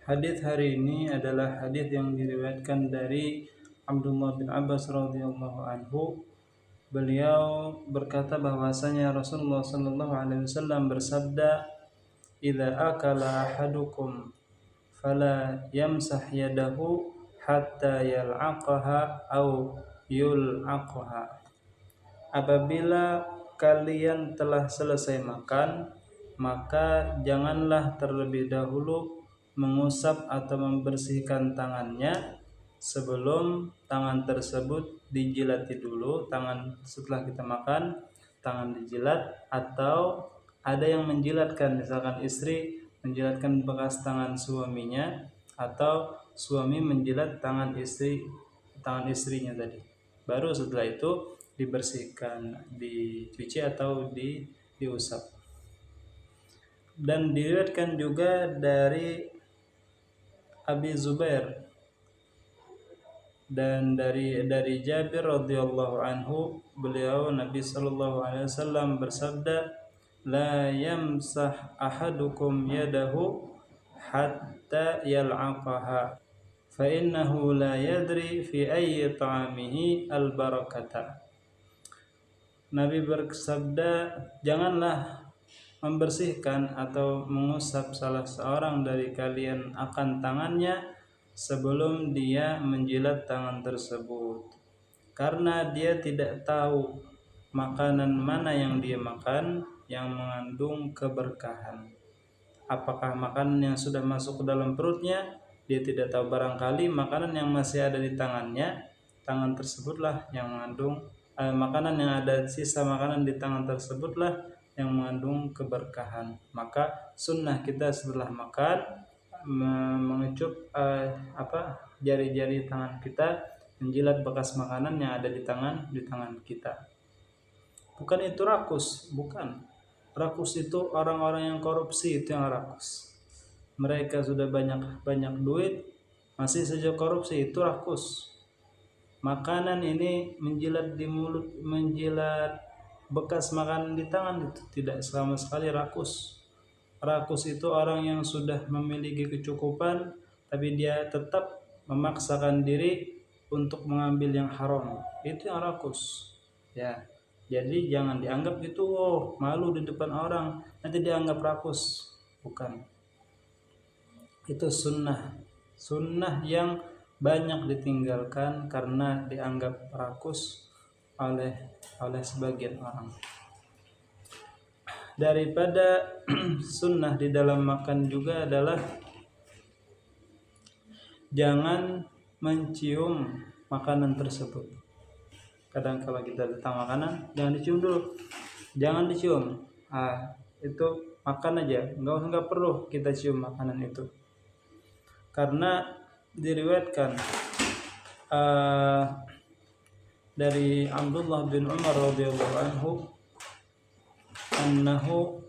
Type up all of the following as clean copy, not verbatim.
Hadis hari ini adalah hadis yang diriwayatkan dari Abdullah bin Abbas radhiyallahu anhu. Beliau berkata bahwasanya Rasulullah sallallahu alaihi wasallam bersabda, "Idza akala ahadukum fala yamsah yadahu hatta yal'aqaha au yul'aqaha." Apabila kalian telah selesai makan, maka janganlah terlebih dahulu mengusap atau membersihkan tangannya sebelum tangan tersebut dijilati dulu. Tangan setelah kita makan, tangan dijilat, atau ada yang menjilatkan, misalkan istri menjilatkan bekas tangan suaminya, atau suami menjilat tangan istrinya tadi. Baru setelah itu dibersihkan, dicuci atau diusap. Dan diriwayatkan juga dari Abi Zubair dan dari Jabir radhiyallahu anhu, beliau Nabi sallallahu alaihi wasallam bersabda, "La yamsah ahadukum yadahu hatta yal'aqaha, fa innahu la yadri fi ayyi ta'amihi al-barakata." Nabi bersabda, janganlah membersihkan atau mengusap salah seorang dari kalian akan tangannya sebelum dia menjilat tangan tersebut, karena dia tidak tahu makanan mana yang dia makan yang mengandung keberkahan. Apakah makanan yang sudah masuk ke dalam perutnya, dia tidak tahu. Barangkali makanan yang masih ada di tangannya, tangan tersebutlah yang mengandung makanan yang ada, sisa makanan di tangan tersebutlah yang mengandung keberkahan. Maka sunnah kita setelah makan mengecup jari-jari tangan kita, menjilat bekas makanan yang ada di tangan kita. Bukan itu rakus, bukan. Rakus itu orang-orang yang korupsi, itu yang rakus. Mereka sudah banyak duit, masih saja korupsi, itu rakus. Makanan ini menjilat di mulut, menjilat bekas makanan di tangan, itu tidak sama sekali rakus. Rakus itu orang yang sudah memiliki kecukupan, tapi dia tetap memaksakan diri untuk mengambil yang haram. Itu yang rakus. Ya, jadi jangan dianggap gitu, malu di depan orang, nanti dianggap rakus. Bukan. Itu sunnah yang banyak ditinggalkan karena dianggap rakus oleh sebagian orang. Daripada sunnah di dalam makan juga adalah jangan mencium makanan tersebut. Kadang kalau kita datang makanan, jangan dicium dulu, jangan dicium. Itu makan aja, nggak perlu kita cium makanan itu, karena diriwayatkan dari Abdullah bin Umar radhiyallahu anhu, annahu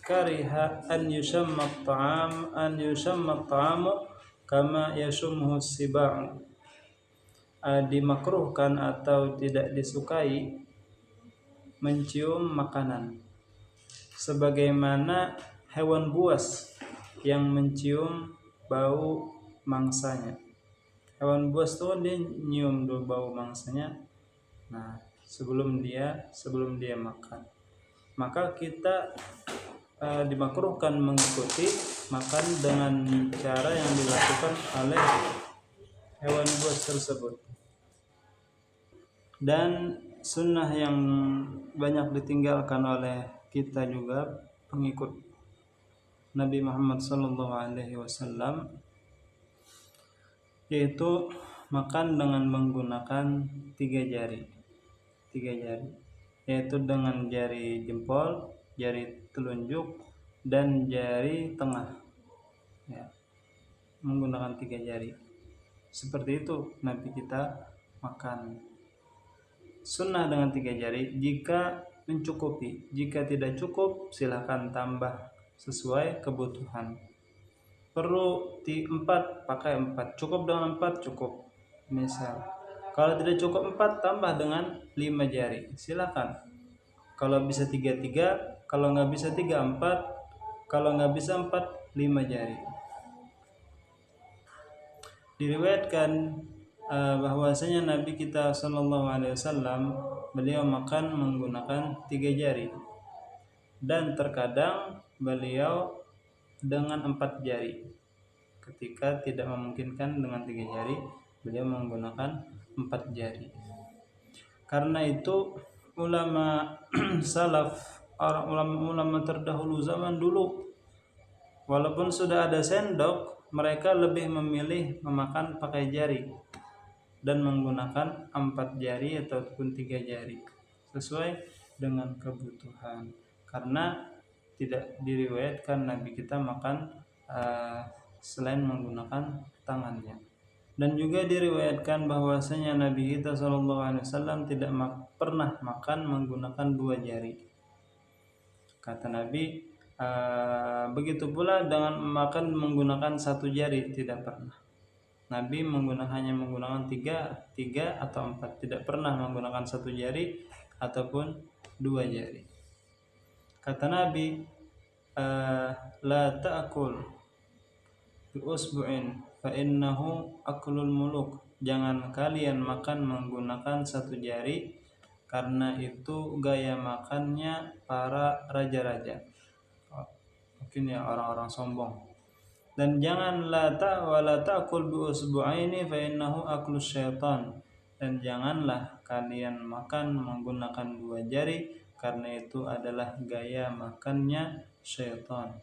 kariha an yusamma at-ta'amu kama yashumhu as-siba'u. Dimakruhkan atau tidak disukai mencium makanan sebagaimana hewan buas yang mencium bau mangsanya. Hewan buas itu dia nyium dulu bau mangsanya, nah sebelum dia makan. Maka kita dimakruhkan mengikuti makan dengan cara yang dilakukan oleh hewan buas tersebut. Dan sunnah yang banyak ditinggalkan oleh kita juga pengikut Nabi Muhammad SAW, yaitu makan dengan menggunakan tiga jari, yaitu dengan jari jempol, jari telunjuk, dan jari tengah. Ya, menggunakan tiga jari. Seperti itu Nabi kita makan. Sunnah dengan tiga jari jika mencukupi. Jika tidak cukup, silakan tambah sesuai kebutuhan. Perlu 4, pakai 4. Cukup dengan 4, cukup. Misal, kalau tidak cukup 4, tambah dengan 5 jari. Silakan. Kalau bisa 3, kalau nggak bisa 3, 4. Kalau nggak bisa 4, 5 jari. Diriwayatkan bahwasanya Nabi kita Shallallahu Alaihi Wasallam beliau makan menggunakan 3 jari, dan terkadang beliau dengan 4 jari. Ketika tidak memungkinkan dengan 3 jari, beliau menggunakan 4 jari. Karena itu ulama salaf, ulama terdahulu zaman dulu, walaupun sudah ada sendok, mereka lebih memilih memakan pakai jari dan menggunakan 4 jari ataupun 3 jari sesuai dengan kebutuhan. Karena tidak diriwayatkan Nabi kita makan selain menggunakan tangannya. Dan juga diriwayatkan bahwasanya Nabi kita SAW tidak pernah makan menggunakan 2 jari. Kata Nabi, begitu pula dengan makan menggunakan 1 jari, tidak pernah. Nabi hanya menggunakan 3 atau 4, tidak pernah menggunakan 1 jari ataupun 2 jari. Kata Nabi, la ta'kul bi usbu'in fa innahu aklul muluk. Jangan kalian makan menggunakan 1 jari, karena itu gaya makannya para raja-raja. Mungkin ya orang-orang sombong. Dan jangan la ta'kul bi usbu'aini fa innahu aklus syaitan. Dan janganlah kalian makan menggunakan 2 jari, karena itu adalah gaya makannya syaitan.